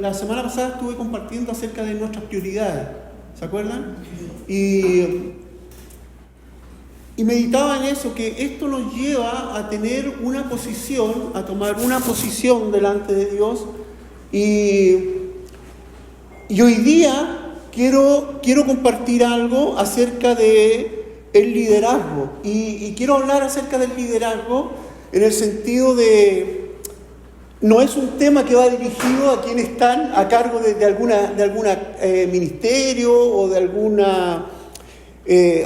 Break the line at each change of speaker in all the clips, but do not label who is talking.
la semana pasada estuve compartiendo acerca de nuestras prioridades, ¿se acuerdan? Y meditaba en eso, que esto nos lleva a tener una posición, a tomar una posición delante de Dios. Y hoy día quiero compartir algo acerca de el liderazgo. Y quiero hablar acerca del liderazgo en el sentido de... No es un tema que va dirigido a quienes están a cargo de alguna ministerio o de alguna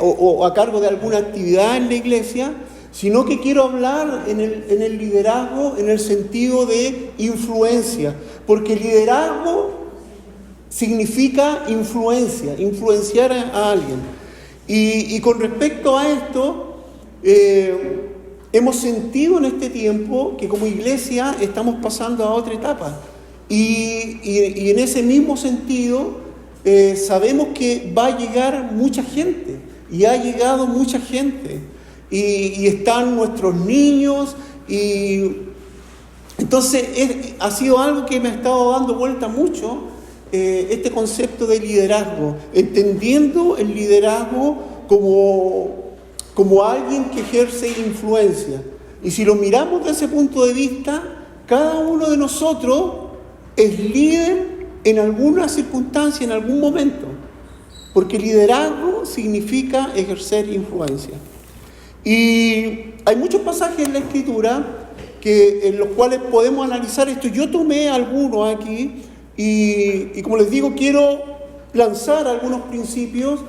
o a cargo de alguna actividad en la iglesia, sino que quiero hablar en el liderazgo en el sentido de influencia, porque liderazgo significa influenciar a alguien. Y con respecto a esto, hemos sentido en este tiempo que como iglesia estamos pasando a otra etapa. Y en ese mismo sentido, sabemos que va a llegar mucha gente. Y ha llegado mucha gente. Y están nuestros niños. Y entonces ha sido algo que me ha estado dando vuelta mucho, este concepto de liderazgo. Entendiendo el liderazgo como alguien que ejerce influencia. Y si lo miramos desde ese punto de vista, cada uno de nosotros es líder en alguna circunstancia, en algún momento. Porque liderazgo significa ejercer influencia. Y hay muchos pasajes en la Escritura en los cuales podemos analizar esto. Yo tomé algunos aquí y como les digo, quiero lanzar algunos principios.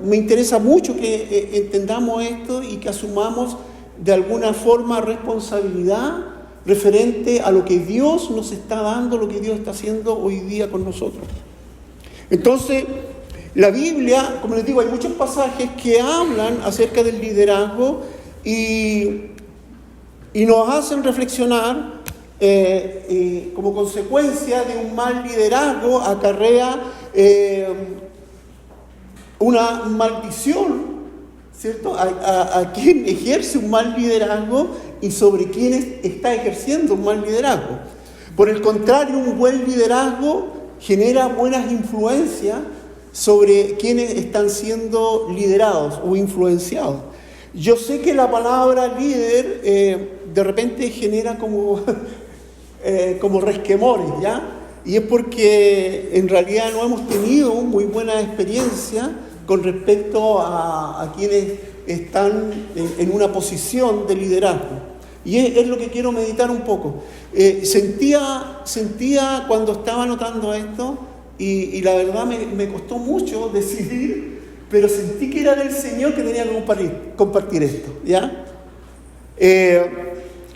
Me interesa mucho que entendamos esto y que asumamos de alguna forma responsabilidad referente a lo que Dios nos está dando, lo que Dios está haciendo hoy día con nosotros. Entonces, la Biblia, como les digo, hay muchos pasajes que hablan acerca del liderazgo y nos hacen reflexionar. Como consecuencia de un mal liderazgo acarrea una maldición, ¿cierto? A quien ejerce un mal liderazgo y sobre quien está ejerciendo un mal liderazgo. Por el contrario, un buen liderazgo genera buenas influencias sobre quienes están siendo liderados o influenciados. Yo sé que la palabra líder de repente genera como resquemores, ¿ya? Y es porque en realidad no hemos tenido muy buena experiencia con respecto a quienes están en una posición de liderazgo. Y es lo que quiero meditar un poco. Sentía cuando estaba anotando esto, y la verdad me costó mucho decidir, pero sentí que era del Señor que tenía que compartir esto, ¿ya?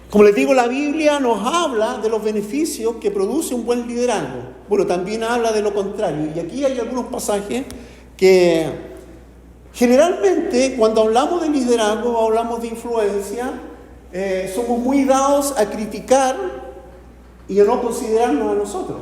Como les digo, la Biblia nos habla de los beneficios que produce un buen liderazgo. Bueno, también habla de lo contrario. Y aquí hay algunos pasajes que generalmente cuando hablamos de liderazgo o hablamos de influencia, somos muy dados a criticar y a no considerarnos a nosotros.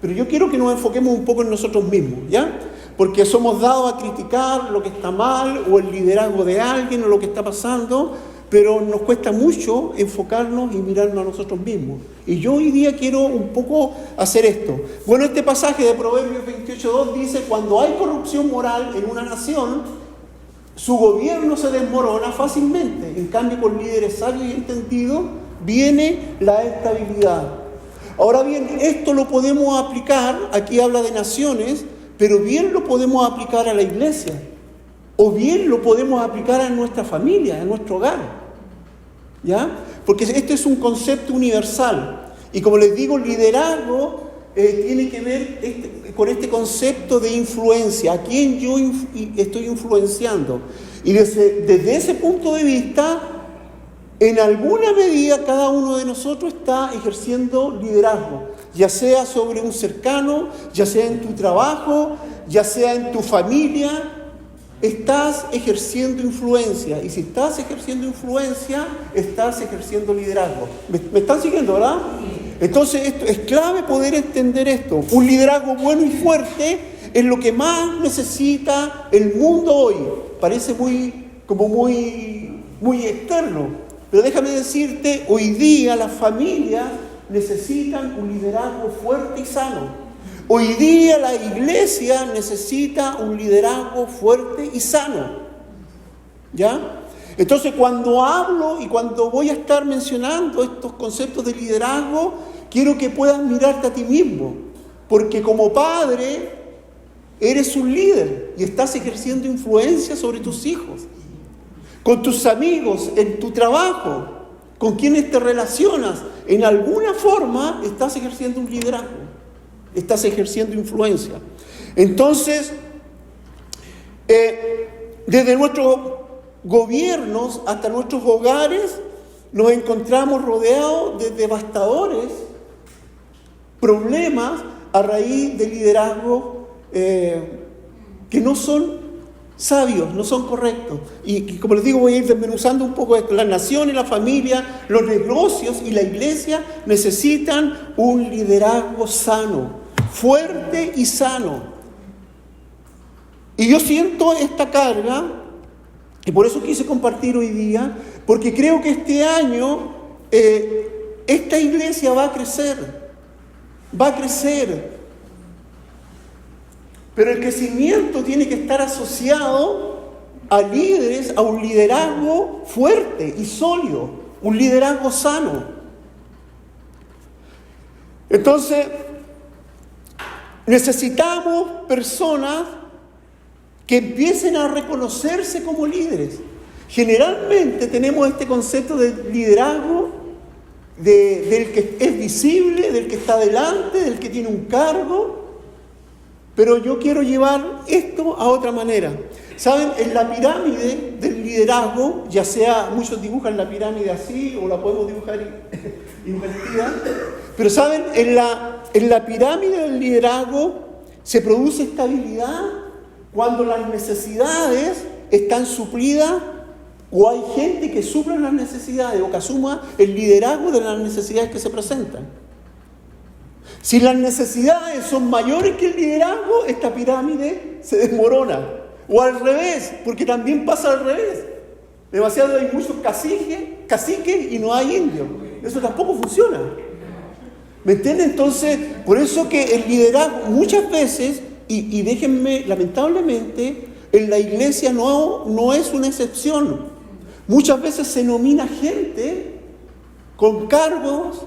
Pero yo quiero que nos enfoquemos un poco en nosotros mismos, ¿ya? Porque somos dados a criticar lo que está mal o el liderazgo de alguien o lo que está pasando, pero nos cuesta mucho enfocarnos y mirarnos a nosotros mismos. Y yo hoy día quiero un poco hacer esto. Bueno, este pasaje de Proverbios 28:2 dice: cuando hay corrupción moral en una nación, su gobierno se desmorona fácilmente. En cambio, con líderes sabios y entendidos, viene la estabilidad. Ahora bien, esto lo podemos aplicar, aquí habla de naciones, pero bien lo podemos aplicar a la iglesia. O bien lo podemos aplicar a nuestra familia, a nuestro hogar. ¿Ya? Porque esto es un concepto universal. Y como les digo, liderazgo tiene que ver con este concepto de influencia. ¿A quién yo estoy influenciando? Y desde ese punto de vista, en alguna medida cada uno de nosotros está ejerciendo liderazgo. Ya sea sobre un cercano, ya sea en tu trabajo, ya sea en tu familia. Estás ejerciendo influencia, y si estás ejerciendo influencia, estás ejerciendo liderazgo. ¿Me están siguiendo, verdad? Entonces, esto es clave poder entender esto. Un liderazgo bueno y fuerte es lo que más necesita el mundo hoy. Parece muy externo, pero déjame decirte, hoy día las familias necesitan un liderazgo fuerte y sano. Hoy día la iglesia necesita un liderazgo fuerte y sano. ¿Ya? Entonces, cuando hablo y cuando voy a estar mencionando estos conceptos de liderazgo, quiero que puedas mirarte a ti mismo. Porque como padre, eres un líder y estás ejerciendo influencia sobre tus hijos, con tus amigos, en tu trabajo, con quienes te relacionas. En alguna forma estás ejerciendo un liderazgo, estás ejerciendo influencia. Entonces, desde nuestros gobiernos hasta nuestros hogares, nos encontramos rodeados de devastadores problemas a raíz de liderazgos que no son sabios, no son correctos. Y como les digo, voy a ir desmenuzando un poco esto. Las naciones, la familia, los negocios y la iglesia necesitan un liderazgo sano, fuerte y sano. Y yo siento esta carga, y por eso quise compartir hoy día, porque creo que este año esta iglesia va a crecer. Pero el crecimiento tiene que estar asociado a líderes, a un liderazgo fuerte y sólido, un liderazgo sano. Entonces, necesitamos personas que empiecen a reconocerse como líderes. Generalmente tenemos este concepto de liderazgo del que es visible, del que está delante, del que tiene un cargo. Pero yo quiero llevar esto a otra manera. ¿Saben? En la pirámide del liderazgo, ya sea, muchos dibujan la pirámide así, o la podemos dibujar invertida, pero ¿saben? En la pirámide del liderazgo se produce estabilidad cuando las necesidades están suplidas, o hay gente que suple las necesidades, o que asuma el liderazgo de las necesidades que se presentan. Si las necesidades son mayores que el liderazgo, esta pirámide se desmorona. O al revés, porque también pasa al revés. Demasiado hay muchos caciques y no hay indios. Eso tampoco funciona. ¿Me entienden? Entonces, por eso que el liderazgo muchas veces, y déjenme, lamentablemente, en la iglesia no es una excepción. Muchas veces se nomina gente con cargos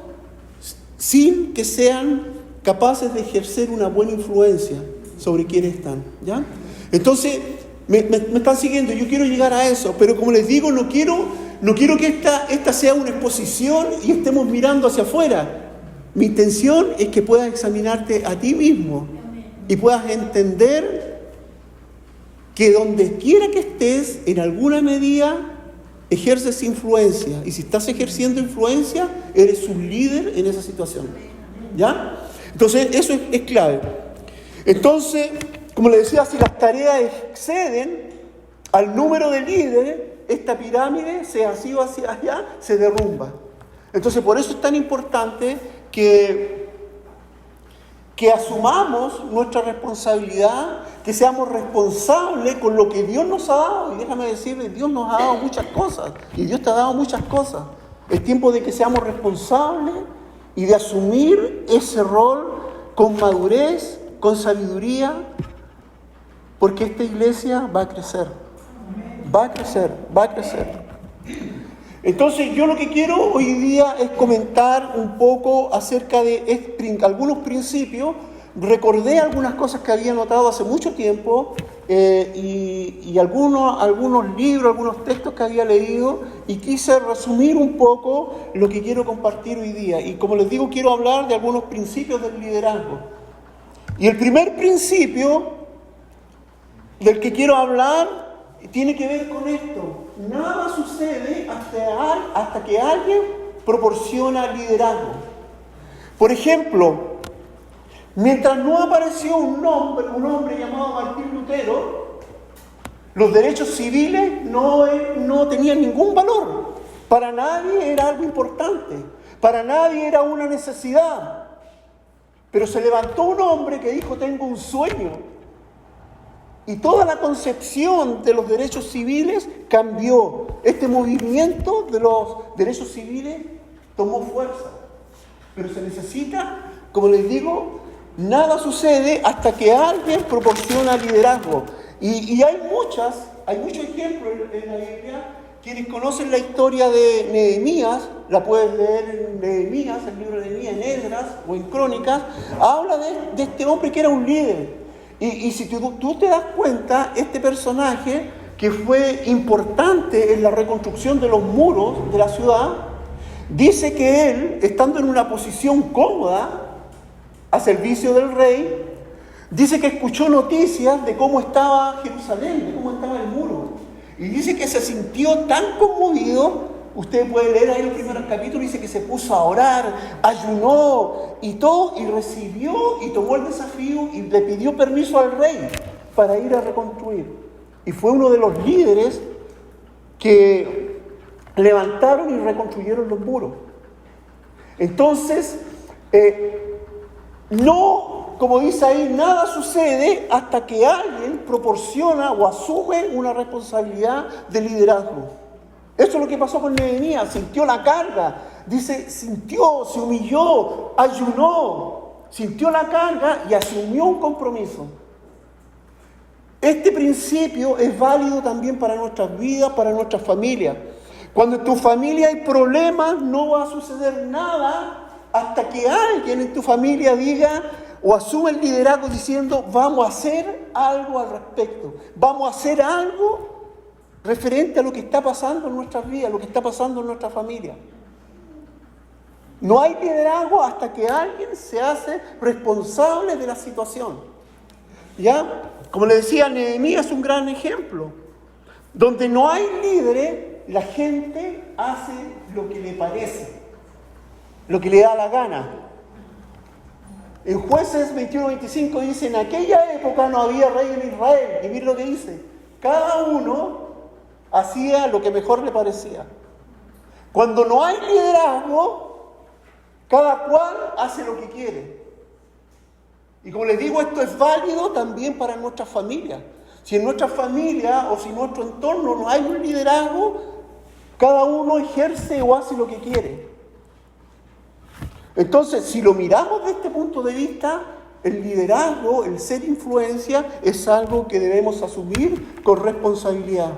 sin que sean capaces de ejercer una buena influencia sobre quienes están, ¿ya? Entonces, me están siguiendo, yo quiero llegar a eso, pero como les digo, no quiero que esta sea una exposición y estemos mirando hacia afuera. Mi intención es que puedas examinarte a ti mismo y puedas entender que donde quiera que estés, en alguna medida, ejerces influencia. Y si estás ejerciendo influencia, eres un líder en esa situación. ¿Ya? Entonces, eso es clave. Entonces, como les decía, si las tareas exceden al número de líderes, esta pirámide, sea así o hacia allá, se derrumba. Entonces, por eso es tan importante que asumamos nuestra responsabilidad, que seamos responsables con lo que Dios nos ha dado. Y déjame decirles, Dios nos ha dado muchas cosas, y Dios te ha dado muchas cosas. Es tiempo de que seamos responsables y de asumir ese rol con madurez, con sabiduría, porque esta iglesia va a crecer. Va a crecer. Entonces, yo lo que quiero hoy día es comentar un poco acerca de algunos principios. Recordé algunas cosas que había notado hace mucho tiempo y algunos libros, algunos textos que había leído, y quise resumir un poco lo que quiero compartir hoy día. Y como les digo, quiero hablar de algunos principios del liderazgo. Y el primer principio del que quiero hablar tiene que ver con esto. Nada sucede hasta que alguien proporciona liderazgo. Por ejemplo, mientras no apareció un hombre llamado Martín Lutero, los derechos civiles no tenían ningún valor. Para nadie era algo importante. Para nadie era una necesidad. Pero se levantó un hombre que dijo: tengo un sueño. Y toda la concepción de los derechos civiles cambió. Este movimiento de los derechos civiles tomó fuerza. Pero se necesita, como les digo, nada sucede hasta que alguien proporciona liderazgo. Y hay muchos ejemplos en la Biblia. Quienes conocen la historia de Nehemías, la puedes leer en Nehemías, el libro de Nehemías, en Esdras o en Crónicas, habla de este hombre que era un líder. Y si tú te das cuenta, este personaje que fue importante en la reconstrucción de los muros de la ciudad, dice que él, estando en una posición cómoda a servicio del rey, dice que escuchó noticias de cómo estaba Jerusalén, de cómo estaba el muro. Y dice que se sintió tan conmovido, usted puede leer ahí los primeros capítulos, dice que se puso a orar, ayunó y todo, y recibió y tomó el desafío y le pidió permiso al rey para ir a reconstruir. Y fue uno de los líderes que levantaron y reconstruyeron los muros. Entonces, como dice ahí, nada sucede hasta que alguien proporciona o asume una responsabilidad de liderazgo. Eso es lo que pasó con Nehemías, sintió la carga, dice, sintió, se humilló, ayunó, sintió la carga y asumió un compromiso. Este principio es válido también para nuestras vidas, para nuestras familias. Cuando en tu familia hay problemas, no va a suceder nada hasta que alguien en tu familia diga o asume el liderazgo diciendo, vamos a hacer algo al respecto, vamos a hacer algo referente a lo que está pasando en nuestras vidas, lo que está pasando en nuestra familia. No hay liderazgo hasta que alguien se hace responsable de la situación. ¿Ya? Como le decía, Nehemías es un gran ejemplo. Donde no hay líderes, la gente hace lo que le parece, lo que le da la gana. En Jueces 21-25 dice, en aquella época no había rey en Israel. Y mira lo que dice, cada uno hacía lo que mejor le parecía. Cuando no hay liderazgo, cada cual hace lo que quiere. Y como les digo, esto es válido también para nuestras familias. Si en nuestra familia o si en nuestro entorno no hay un liderazgo, cada uno ejerce o hace lo que quiere. Entonces, si lo miramos desde este punto de vista, el liderazgo, el ser influencia, es algo que debemos asumir con responsabilidad.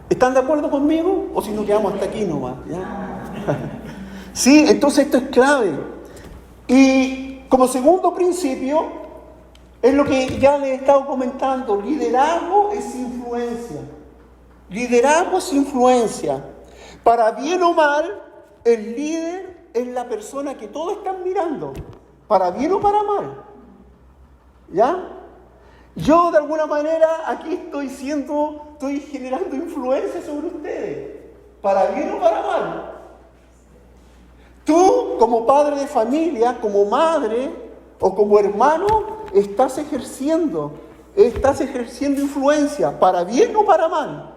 ¿Están de acuerdo conmigo? O si no, quedamos hasta aquí nomás, ¿ya? Sí, entonces esto es clave. Y como segundo principio, es lo que ya les he estado comentando, liderazgo es influencia. Liderazgo es influencia. Para bien o mal, el líder es la persona que todos están mirando, para bien o para mal. ¿Ya? Yo de alguna manera aquí estoy generando influencia sobre ustedes, para bien o para mal. Tú, como padre de familia, como madre o como hermano, estás ejerciendo influencia, para bien o para mal.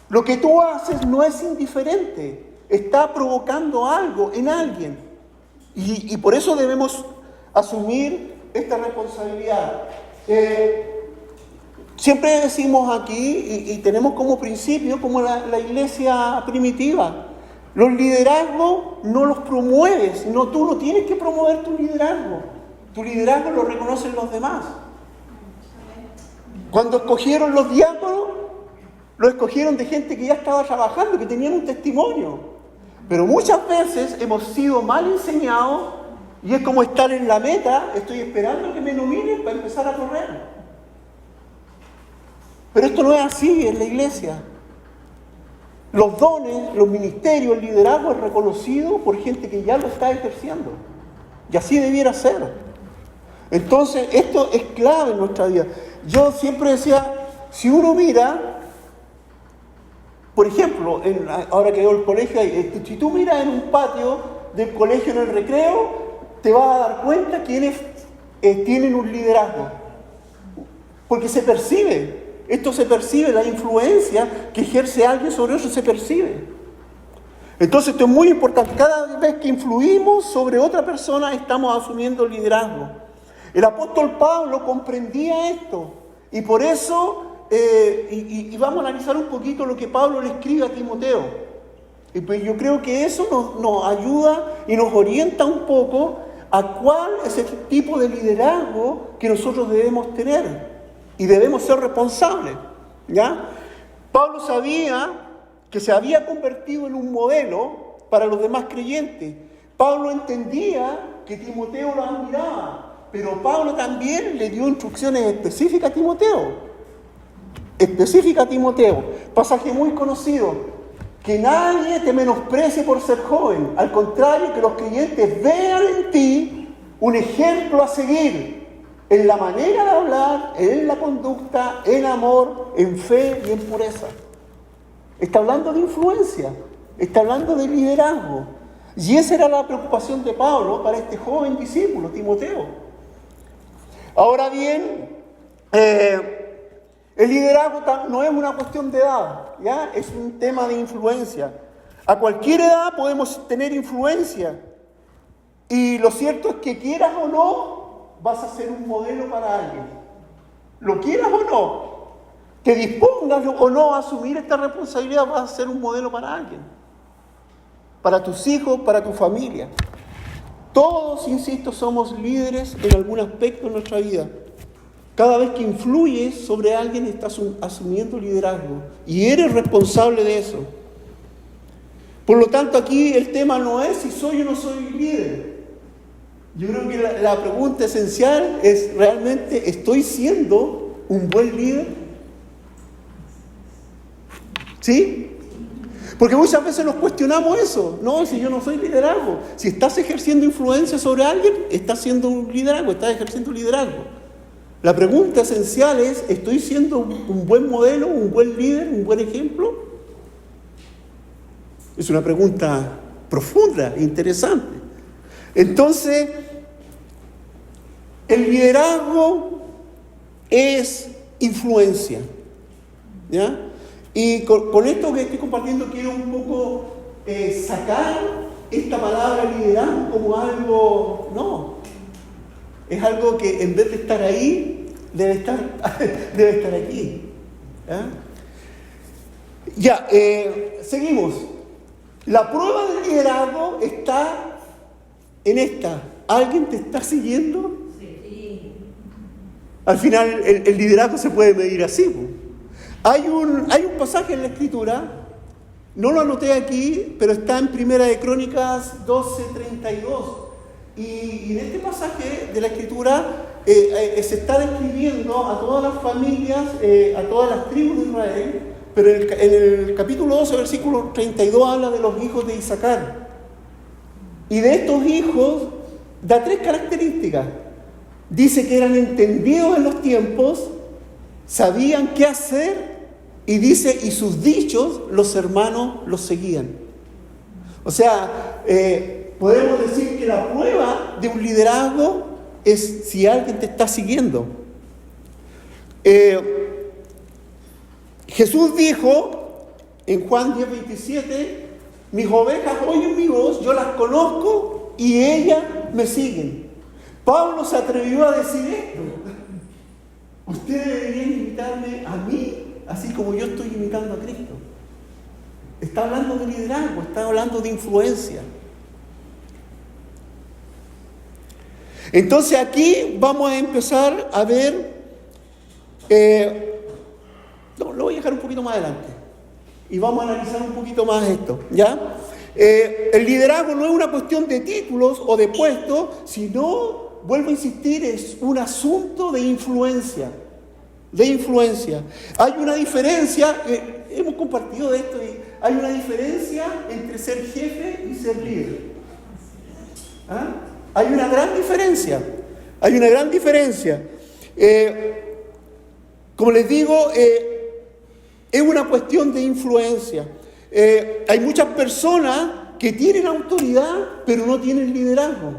Lo que tú haces no es indiferente, está provocando algo en alguien. Y por eso debemos asumir esta responsabilidad. Siempre decimos aquí, y tenemos como principio, como la iglesia primitiva, los liderazgos no los promueves, tú no tienes que promover tu liderazgo lo reconocen los demás. Cuando escogieron los diáconos, lo escogieron de gente que ya estaba trabajando, que tenían un testimonio. Pero muchas veces hemos sido mal enseñados y es como estar en la meta, estoy esperando que me nominen para empezar a correr. Pero esto no es así en la iglesia. Los dones, los ministerios, el liderazgo es reconocido por gente que ya lo está ejerciendo. Y así debiera ser. Entonces, esto es clave en nuestra vida. Yo siempre decía, si uno mira, por ejemplo, ahora que veo el colegio, si tú miras en un patio del colegio en el recreo, te vas a dar cuenta quiénes tienen un liderazgo. Porque se percibe. Esto se percibe, la influencia que ejerce alguien sobre otro se percibe. Entonces esto es muy importante. Cada vez que influimos sobre otra persona estamos asumiendo liderazgo. El apóstol Pablo comprendía esto y por eso, y vamos a analizar un poquito lo que Pablo le escribe a Timoteo. Y pues yo creo que eso nos ayuda y nos orienta un poco a cuál es el tipo de liderazgo que nosotros debemos tener y debemos ser responsables, ¿ya? Pablo sabía que se había convertido en un modelo para los demás creyentes. Pablo entendía que Timoteo lo admiraba, pero Pablo también le dio instrucciones específicas a Timoteo. Pasaje muy conocido. Que nadie te menosprecie por ser joven. Al contrario, que los creyentes vean en ti un ejemplo a seguir en la manera de hablar, en la conducta, en amor, en fe y en pureza. Está hablando de influencia, está hablando de liderazgo. Y esa era la preocupación de Pablo para este joven discípulo, Timoteo. Ahora bien, el liderazgo no es una cuestión de edad, ¿ya? Es un tema de influencia. A cualquier edad podemos tener influencia. Y lo cierto es que quieras o no, vas a ser un modelo para alguien. Lo quieras o no, te dispongas o no a asumir esta responsabilidad, vas a ser un modelo para alguien. Para tus hijos, para tu familia. Todos, insisto, somos líderes en algún aspecto de nuestra vida. Cada vez que influyes sobre alguien estás asumiendo liderazgo y eres responsable de eso. Por lo tanto, aquí el tema no es si soy o no soy líder. Yo creo que la pregunta esencial es realmente, ¿estoy siendo un buen líder? ¿Sí? Porque muchas veces nos cuestionamos eso. No, si yo no soy liderazgo. Si estás ejerciendo influencia sobre alguien, estás siendo un liderazgo, estás ejerciendo liderazgo. La pregunta esencial es, ¿estoy siendo un buen modelo, un buen líder, un buen ejemplo? Es una pregunta profunda, interesante. Entonces, el liderazgo es influencia, ¿ya? Y con esto que estoy compartiendo quiero un poco sacar esta palabra liderazgo como algo, no. Es algo que en vez de estar ahí, debe estar aquí. Ya, seguimos. La prueba del liderazgo está en esta. ¿Alguien te está siguiendo? Sí. Al final el liderazgo se puede medir así. Hay un pasaje en la Escritura, no lo anoté aquí, pero está en Primera de Crónicas 12:32. Y en este pasaje de la Escritura se está describiendo a todas las familias, a todas las tribus de Israel, pero en el capítulo 12, versículo 32, habla de los hijos de Isaacar. Y de estos hijos da 3 características. Dice que eran entendidos en los tiempos, sabían qué hacer, y dice, y sus dichos los hermanos los seguían. O sea, podemos decir que la prueba de un liderazgo es si alguien te está siguiendo. Jesús dijo en Juan 10:27, mis ovejas oyen mi voz, yo las conozco y ellas me siguen. Pablo se atrevió a decir esto. Ustedes deberían imitarme a mí, así como yo estoy imitando a Cristo. Está hablando de liderazgo, está hablando de influencia. Entonces aquí vamos a empezar a ver, lo voy a dejar un poquito más adelante y vamos a analizar un poquito más esto, ¿ya? El liderazgo no es una cuestión de títulos o de puestos, sino, vuelvo a insistir, es un asunto de influencia. Hay una diferencia, hemos compartido de esto, y hay una diferencia entre ser jefe y ser líder. Hay una gran diferencia. Como les digo, es una cuestión de influencia. Hay muchas personas que tienen autoridad, pero no tienen liderazgo.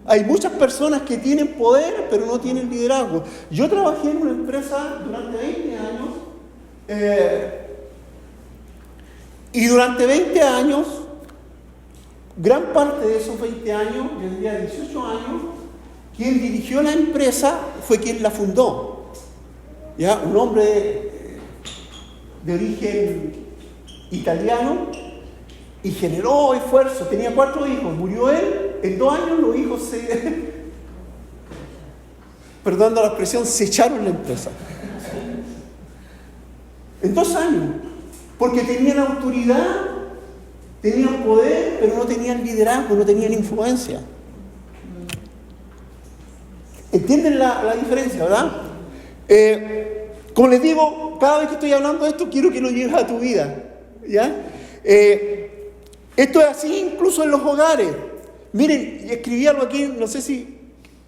Hay muchas personas que tienen poder, pero no tienen liderazgo. Yo trabajé en una empresa durante 20 años, y durante 20 años, gran parte de esos 20 años, yo diría 18 años, quien dirigió la empresa fue quien la fundó. ¿Ya? Un hombre de origen italiano, y generó esfuerzo. Tenía 4 hijos, murió él, en 2 años los hijos perdonando la expresión, se echaron la empresa. En 2 años, porque tenían autoridad, tenían poder, pero no tenían liderazgo, no tenían influencia. ¿Entienden la diferencia, verdad? Como les digo, cada vez que estoy hablando de esto, quiero que lo lleves a tu vida, ¿ya? Esto es así incluso en los hogares. Miren, escribí algo aquí, no sé si,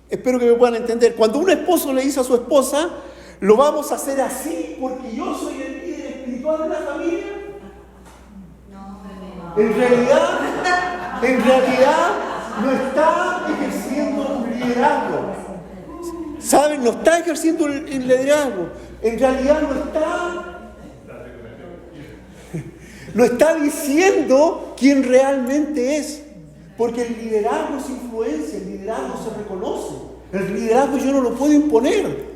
espero que me puedan entender. Cuando un esposo le dice a su esposa, lo vamos a hacer así porque yo soy el líder espiritual de la familia. En realidad no está ejerciendo un liderazgo. ¿Saben? No está ejerciendo el liderazgo. En realidad no está diciendo quién realmente es. Porque el liderazgo es influencia, el liderazgo se reconoce. El liderazgo yo no lo puedo imponer.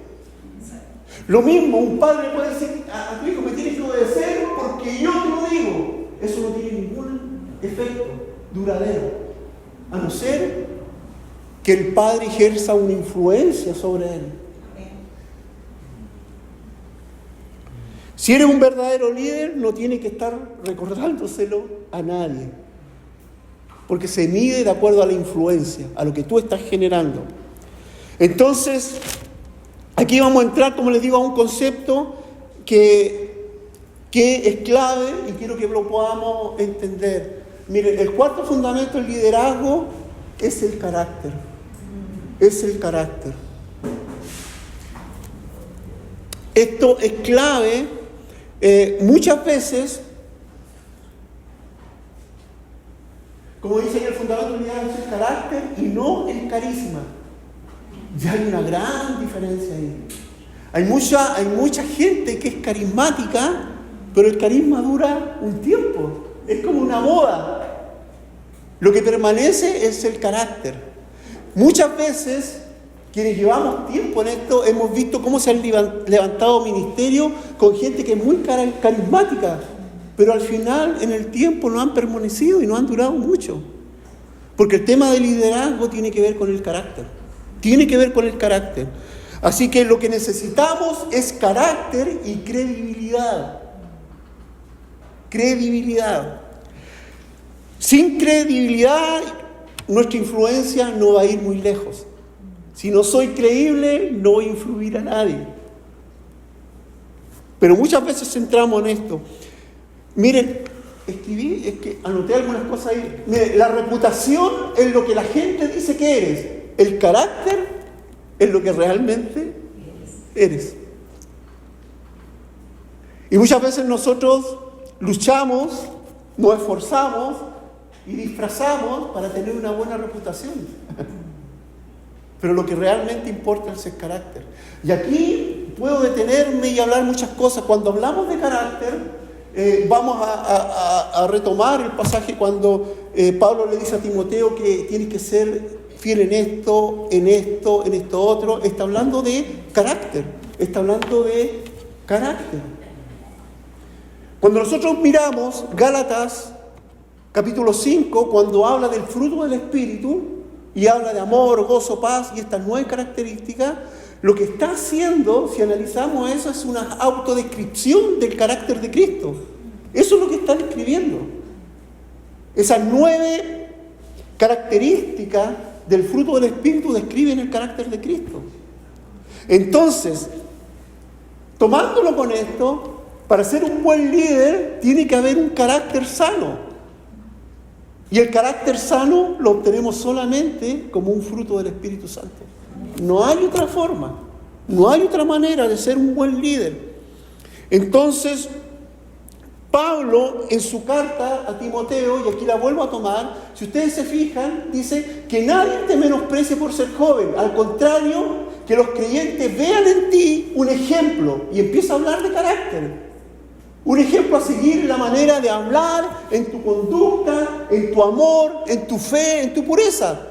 Lo mismo, un padre puede decir a tu hijo, me tienes que obedecer porque yo te lo digo. Eso no tiene ningún efecto duradero, a no ser que el padre ejerza una influencia sobre él. Si eres un verdadero líder, no tiene que estar recordándoselo a nadie, porque se mide de acuerdo a la influencia, a lo que tú estás generando. Entonces, aquí vamos a entrar, como les digo, a un concepto que es clave y quiero que lo podamos entender. Miren, el cuarto fundamento del liderazgo es el carácter. Es el carácter. Esto es clave. Muchas veces, como dice ahí, el fundamento del liderazgo es el carácter y no el carisma. Ya hay una gran diferencia ahí. Hay mucha gente que es carismática, pero el carisma dura un tiempo. Es como una moda. Lo que permanece es el carácter. Muchas veces, quienes llevamos tiempo en esto, hemos visto cómo se han levantado ministerios con gente que es muy carismática, pero al final, en el tiempo, no han permanecido y no han durado mucho. Porque el tema del liderazgo tiene que ver con el carácter. Tiene que ver con el carácter. Así que lo que necesitamos es carácter y credibilidad. Credibilidad. Sin credibilidad, nuestra influencia no va a ir muy lejos. Si no soy creíble, no voy a influir a nadie. Pero muchas veces centramos en esto. Miren, escribí, es que anoté algunas cosas ahí. Miren, la reputación es lo que la gente dice que eres. El carácter es lo que realmente eres. Y muchas veces nosotros luchamos, nos esforzamos y disfrazamos para tener una buena reputación. Pero lo que realmente importa es el carácter. Y aquí puedo detenerme y hablar muchas cosas. Cuando hablamos de carácter, vamos a retomar el pasaje cuando Pablo le dice a Timoteo que tiene que ser fiel en esto otro. Está hablando de carácter. Cuando nosotros miramos Gálatas capítulo 5, cuando habla del fruto del Espíritu y habla de amor, gozo, paz y estas 9 características, lo que está haciendo, si analizamos eso, es una autodescripción del carácter de Cristo. Eso es lo que está describiendo. Esas 9 características del fruto del Espíritu describen el carácter de Cristo. Entonces, tomándolo con esto, para ser un buen líder tiene que haber un carácter sano. Y el carácter sano lo obtenemos solamente como un fruto del Espíritu Santo. No hay otra forma, no hay otra manera de ser un buen líder. Entonces, Pablo en su carta a Timoteo, y aquí la vuelvo a tomar, si ustedes se fijan, dice que nadie te menosprecie por ser joven. Al contrario, que los creyentes vean en ti un ejemplo, y empieza a hablar de carácter. Un ejemplo a seguir en la manera de hablar, en tu conducta, en tu amor, en tu fe, en tu pureza.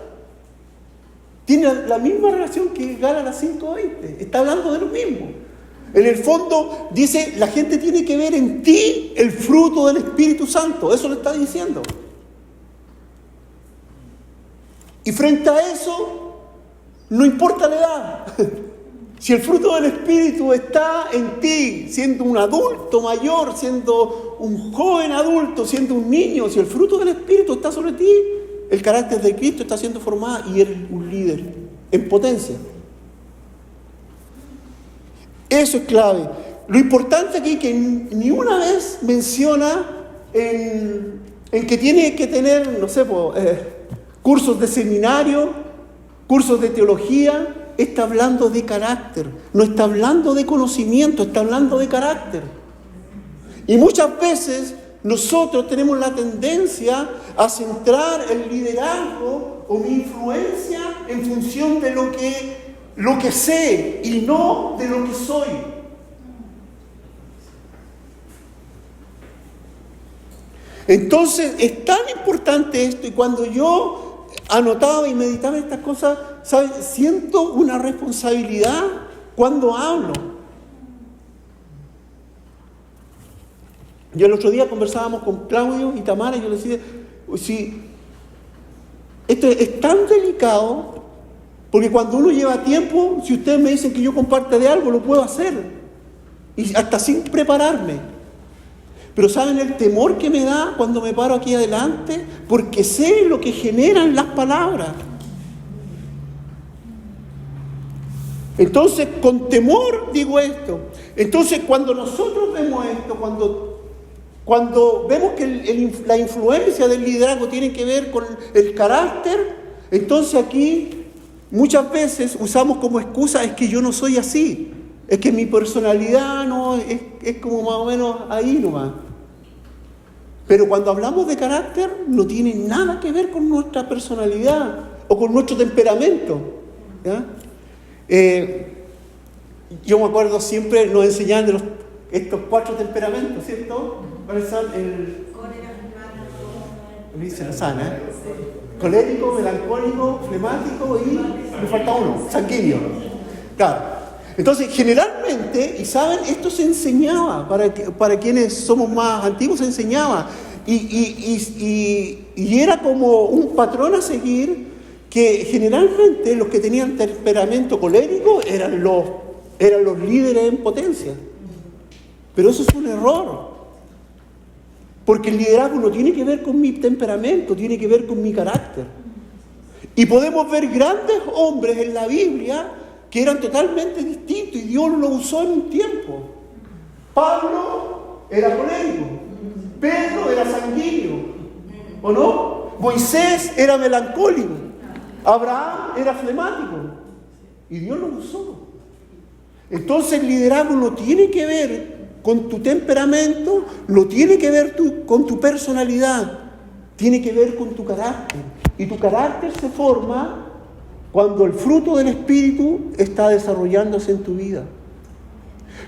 Tiene la misma relación que Gálatas 5:20. Está hablando de lo mismo. En el fondo dice, la gente tiene que ver en ti el fruto del Espíritu Santo. Eso le está diciendo. Y frente a eso, no importa la edad. Si el fruto del Espíritu está en ti, siendo un adulto mayor, siendo un joven adulto, siendo un niño, si el fruto del Espíritu está sobre ti, el carácter de Cristo está siendo formado y eres un líder en potencia. Eso es clave. Lo importante aquí es que ni una vez menciona en que tiene que tener, no sé, cursos de seminario, cursos de teología. Está hablando de carácter, no está hablando de conocimiento, está hablando de carácter. Y muchas veces nosotros tenemos la tendencia a centrar el liderazgo o mi influencia en función de lo que sé y no de lo que soy. Entonces es tan importante esto, y cuando yo anotaba y meditaba estas cosas, ¿sabes? Siento una responsabilidad cuando hablo. Yo el otro día conversábamos con Claudio y Tamara y yo les decía, si esto es tan delicado, porque cuando uno lleva tiempo, si ustedes me dicen que yo comparte de algo, lo puedo hacer, y hasta sin prepararme. Pero ¿saben el temor que me da cuando me paro aquí adelante? Porque sé lo que generan las palabras. Entonces, con temor digo esto. Entonces, cuando nosotros vemos esto, cuando vemos que la influencia del liderazgo tiene que ver con el carácter, entonces aquí muchas veces usamos como excusa, es que yo no soy así. Es que mi personalidad no es como más o menos ahí nomás. Pero cuando hablamos de carácter, no tiene nada que ver con nuestra personalidad o con nuestro temperamento. ¿Ya? Yo me acuerdo siempre, nos enseñaban de estos 4 temperamentos, ¿cierto? ¿Cuáles son? Colérico, melancólico, flemático y me falta uno, sanguíneo. Claro. Entonces, generalmente, y saben, esto se enseñaba, para quienes somos más antiguos se enseñaba, y era como un patrón a seguir, que generalmente los que tenían temperamento colérico eran los líderes en potencia. Pero eso es un error, porque el liderazgo no tiene que ver con mi temperamento, tiene que ver con mi carácter. Y podemos ver grandes hombres en la Biblia que eran totalmente distintos, y Dios lo usó en un tiempo. Pablo era colérico, Pedro era sanguíneo, ¿o no? Moisés era melancólico, Abraham era flemático, y Dios lo usó. Entonces el liderazgo no tiene que ver con tu temperamento, no tiene que ver con tu personalidad, tiene que ver con tu carácter. Y tu carácter se forma cuando el fruto del Espíritu está desarrollándose en tu vida.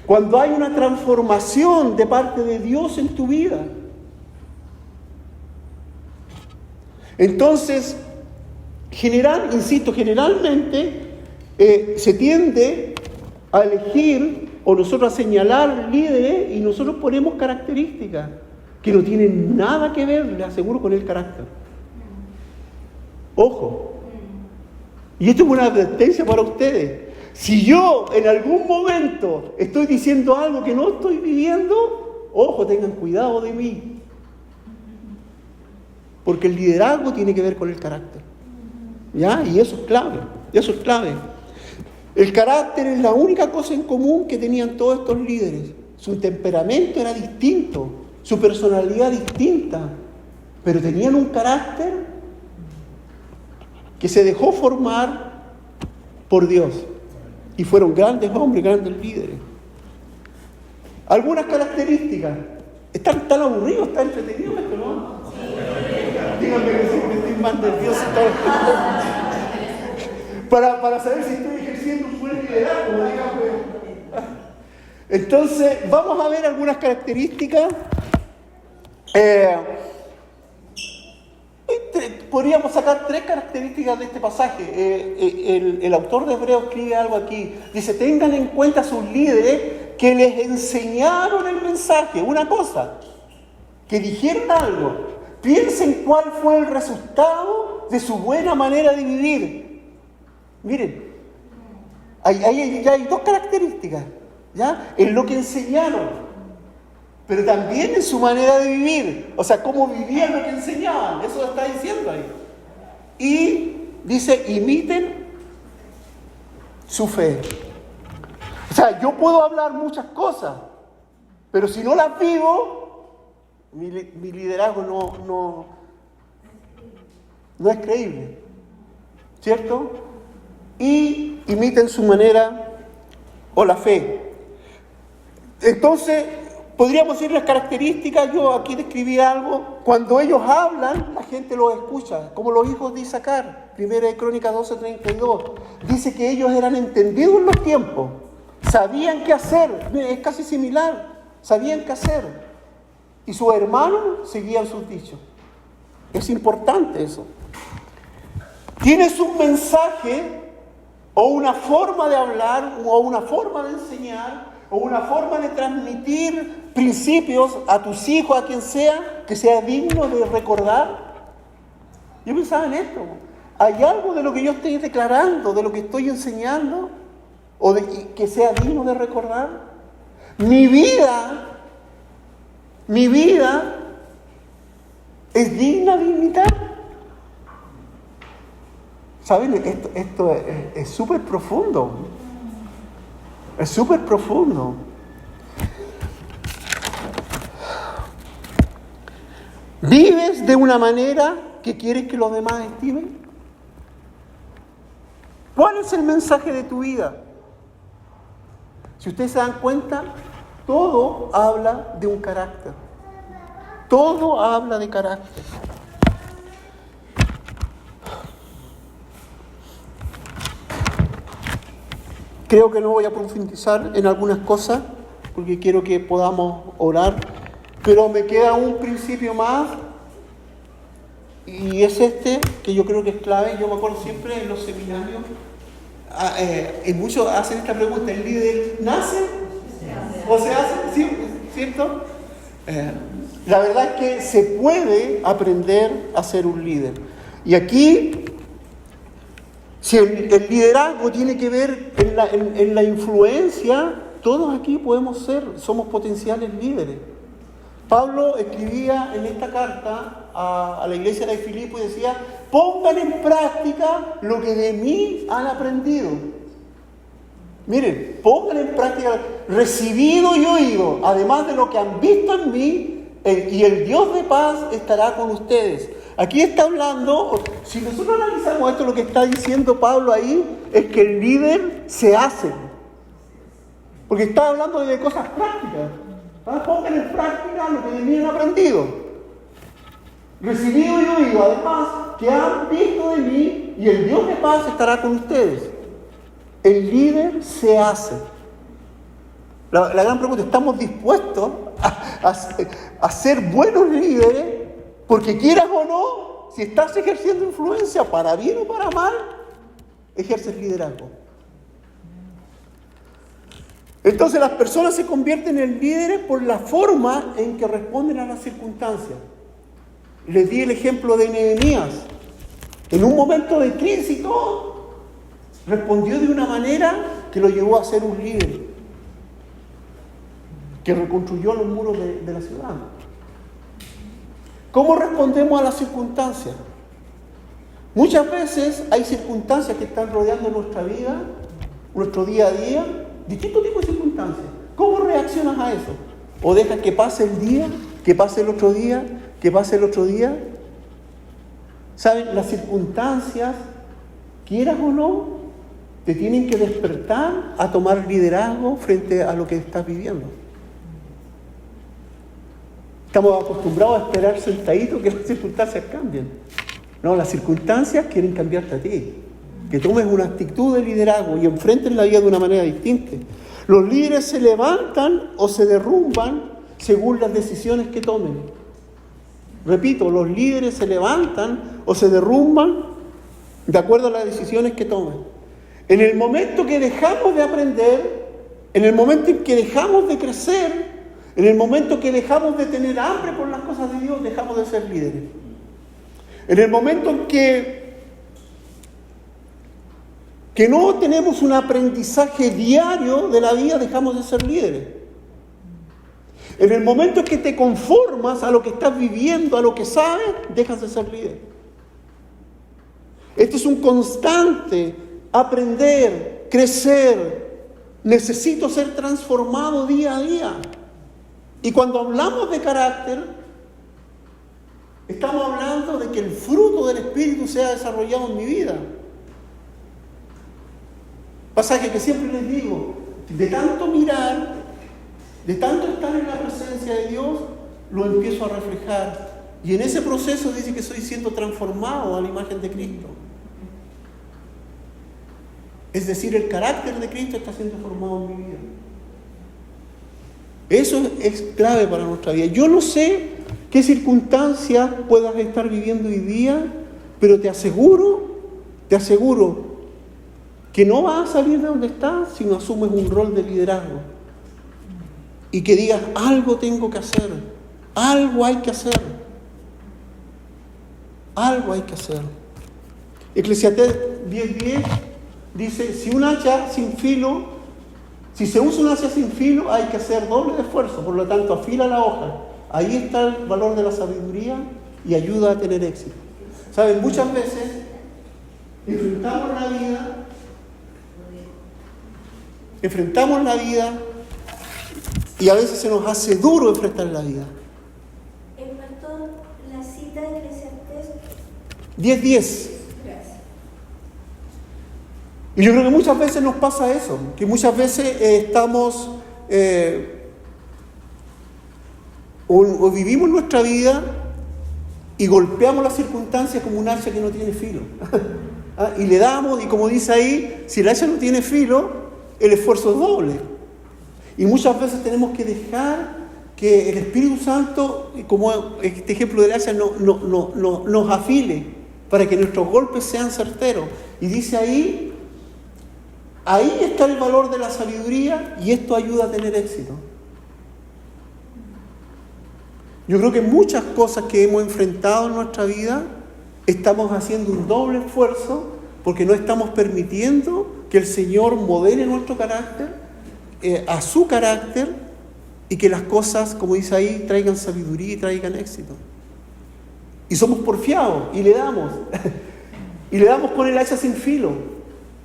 Cuando hay una transformación de parte de Dios en tu vida. Entonces, generalmente se tiende a elegir o nosotros a señalar líderes y nosotros ponemos características que no tienen nada que ver, les aseguro, con el carácter. Ojo. Y esto es una advertencia para ustedes. Si yo en algún momento estoy diciendo algo que no estoy viviendo, ojo, tengan cuidado de mí. Porque el liderazgo tiene que ver con el carácter. ¿Ya? Y eso es clave. Eso es clave. El carácter es la única cosa en común que tenían todos estos líderes. Su temperamento era distinto, su personalidad distinta, pero tenían un carácter que se dejó formar por Dios. Y fueron grandes hombres, grandes líderes. Algunas características. ¿Están tan aburridos? ¿Está entretenido esto, no? Díganme que sí, que estoy más nervioso. Para saber si estoy ejerciendo un buen liderazgo. Díganme. Entonces, vamos a ver algunas características. Podríamos sacar 3 características de este pasaje. El autor de Hebreos escribe algo aquí. Dice, tengan en cuenta a sus líderes que les enseñaron el mensaje, una cosa, que dijeron algo. Piensen cuál fue el resultado de su buena manera de vivir. Miren, ya hay dos características, ¿ya? En lo que enseñaron, pero también en su manera de vivir. O sea, cómo vivían lo que enseñaban. Eso lo está diciendo ahí. Y dice, imiten su fe. O sea, yo puedo hablar muchas cosas, pero si no las vivo, mi liderazgo no es creíble. ¿Cierto? Y imiten su manera o la fe. Entonces, podríamos decir las características. Yo aquí describí algo. Cuando ellos hablan, la gente los escucha, como los hijos de Isaacar. Primera de Crónicas 12:32. Dice que ellos eran entendidos en los tiempos. Sabían qué hacer. Es casi similar. Sabían qué hacer. Y sus hermanos seguían sus dichos. Es importante eso. Tienes un mensaje o una forma de hablar o una forma de enseñar o una forma de transmitir principios a tus hijos, a quien sea, que sea digno de recordar. Yo pensaba en esto. ¿Hay algo de lo que yo estoy declarando, de lo que estoy enseñando, o de que sea digno de recordar? Mi vida es digna de imitar. ¿Saben? Esto es súper profundo. Es súper profundo. ¿Vives de una manera que quieres que los demás estimen? ¿Cuál es el mensaje de tu vida? Si ustedes se dan cuenta, todo habla de un carácter. Todo habla de carácter. Creo que no voy a profundizar en algunas cosas, porque quiero que podamos orar, pero me queda un principio más, y es este, que yo creo que es clave. Yo me acuerdo siempre en los seminarios, y muchos hacen esta pregunta: ¿el líder nace o se hace? ¿Sí? ¿Cierto? La verdad es que se puede aprender a ser un líder. Y aquí, si el liderazgo tiene que ver en la influencia, todos aquí somos potenciales líderes. Pablo escribía en esta carta a la iglesia de Filipo y decía: pongan en práctica lo que de mí han aprendido. Miren, pongan en práctica, recibido y oído, además de lo que han visto en mí, y el Dios de paz estará con ustedes. Aquí está hablando, si nosotros analizamos esto, lo que está diciendo Pablo ahí es que el líder se hace. Porque está hablando de cosas prácticas. Pongan en práctica lo que de mí han aprendido. Recibido y oído, además, que han visto de mí, y el Dios de paz estará con ustedes. El líder se hace. La gran pregunta: ¿estamos dispuestos a ser buenos líderes? Porque quieras o no, si estás ejerciendo influencia, para bien o para mal, ejerces liderazgo. Entonces las personas se convierten en líderes por la forma en que responden a las circunstancias. Les di el ejemplo de Nehemías. En un momento de crisis y todo, respondió de una manera que lo llevó a ser un líder, que reconstruyó los muros de la ciudad. ¿Cómo respondemos a las circunstancias? Muchas veces hay circunstancias que están rodeando nuestra vida, nuestro día a día, distintos tipos de circunstancias. ¿Cómo reaccionas a eso? ¿O dejas que pase el día, que pase el otro día, que pase el otro día? ¿Saben? Las circunstancias, quieras o no, te tienen que despertar a tomar liderazgo frente a lo que estás viviendo. Estamos acostumbrados a esperar sentaditos que las circunstancias cambien. No, las circunstancias quieren cambiarte a ti. Que tomes una actitud de liderazgo y enfrentes la vida de una manera distinta. Los líderes se levantan o se derrumban según las decisiones que tomen. Repito, los líderes se levantan o se derrumban de acuerdo a las decisiones que tomen. En el momento que dejamos de aprender, En el momento en que dejamos de crecer, en el momento que dejamos de tener hambre por las cosas de Dios, dejamos de ser líderes. En el momento en que no tenemos un aprendizaje diario de la vida, dejamos de ser líderes. En el momento en que te conformas a lo que estás viviendo, a lo que sabes, dejas de ser líder. Esto es un constante aprender, crecer. Necesito ser transformado día a día. Y cuando hablamos de carácter, estamos hablando de que el fruto del Espíritu sea desarrollado en mi vida. Pasaje que siempre les digo, de tanto mirar, de tanto estar en la presencia de Dios, lo empiezo a reflejar. Y en ese proceso dice que estoy siendo transformado a la imagen de Cristo. Es decir, el carácter de Cristo está siendo formado en mi vida. Eso es clave para nuestra vida. Yo no sé qué circunstancias puedas estar viviendo hoy día, pero te aseguro que no vas a salir de donde estás si no asumes un rol de liderazgo. Y que digas, algo tengo que hacer, algo hay que hacer. Algo hay que hacer. Eclesiastés 10:10 dice, si se usa un hacha sin filo, hay que hacer doble de esfuerzo, por lo tanto, afila la hoja. Ahí está el valor de la sabiduría y ayuda a tener éxito. ¿Saben? Muchas veces enfrentamos la vida y a veces se nos hace duro enfrentar la vida.
Pastor, la cita de Eclesiastés
10:10.
Gracias.
Y yo creo que muchas veces nos pasa eso, que muchas veces estamos o vivimos nuestra vida y golpeamos las circunstancias como un hacha que no tiene filo. Y le damos, y como dice ahí, si el hacha no tiene filo, el esfuerzo es doble. Y muchas veces tenemos que dejar que el Espíritu Santo, como este ejemplo del hacha, nos afile para que nuestros golpes sean certeros. Y dice ahí está el valor de la sabiduría y esto ayuda a tener éxito. Yo creo que muchas cosas que hemos enfrentado en nuestra vida estamos haciendo un doble esfuerzo porque no estamos permitiendo que el Señor modele nuestro carácter a su carácter y que las cosas, como dice ahí, traigan sabiduría y traigan éxito. Y somos porfiados y le damos. Y le damos con el hacha sin filo.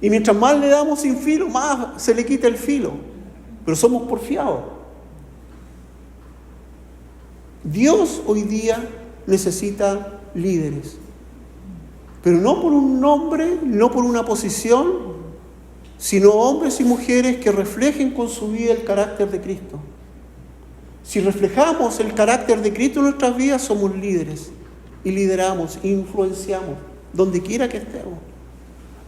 Y mientras más le damos sin filo, más se le quita el filo. Pero somos porfiados. Dios hoy día necesita líderes. Pero no por un nombre, no por una posición, sino hombres y mujeres que reflejen con su vida el carácter de Cristo. Si reflejamos el carácter de Cristo en nuestras vidas, somos líderes. Y lideramos, influenciamos, donde quiera que estemos.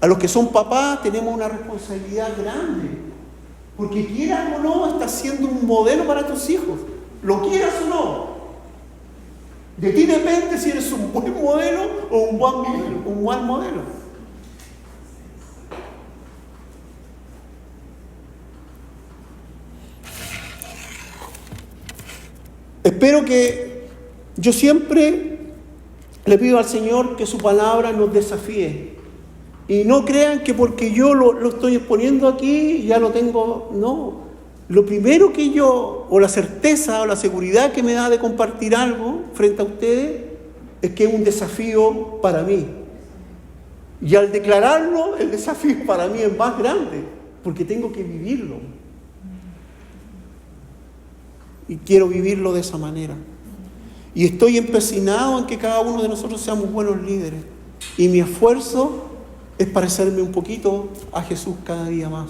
A los que son papás tenemos una responsabilidad grande. Porque quieras o no, estás siendo un modelo para tus hijos. Lo quieras o no. De ti depende si eres un buen modelo o un mal modelo. Espero que yo siempre le pido al Señor que su palabra nos desafíe. Y no crean que porque yo lo estoy exponiendo aquí, ya lo tengo. No. Lo primero que yo, o la certeza o la seguridad que me da de compartir algo frente a ustedes, es que es un desafío para mí. Y al declararlo, el desafío para mí es más grande, porque tengo que vivirlo. Y quiero vivirlo de esa manera. Y estoy empecinado en que cada uno de nosotros seamos buenos líderes. Y mi esfuerzo es parecerme un poquito a Jesús cada día más.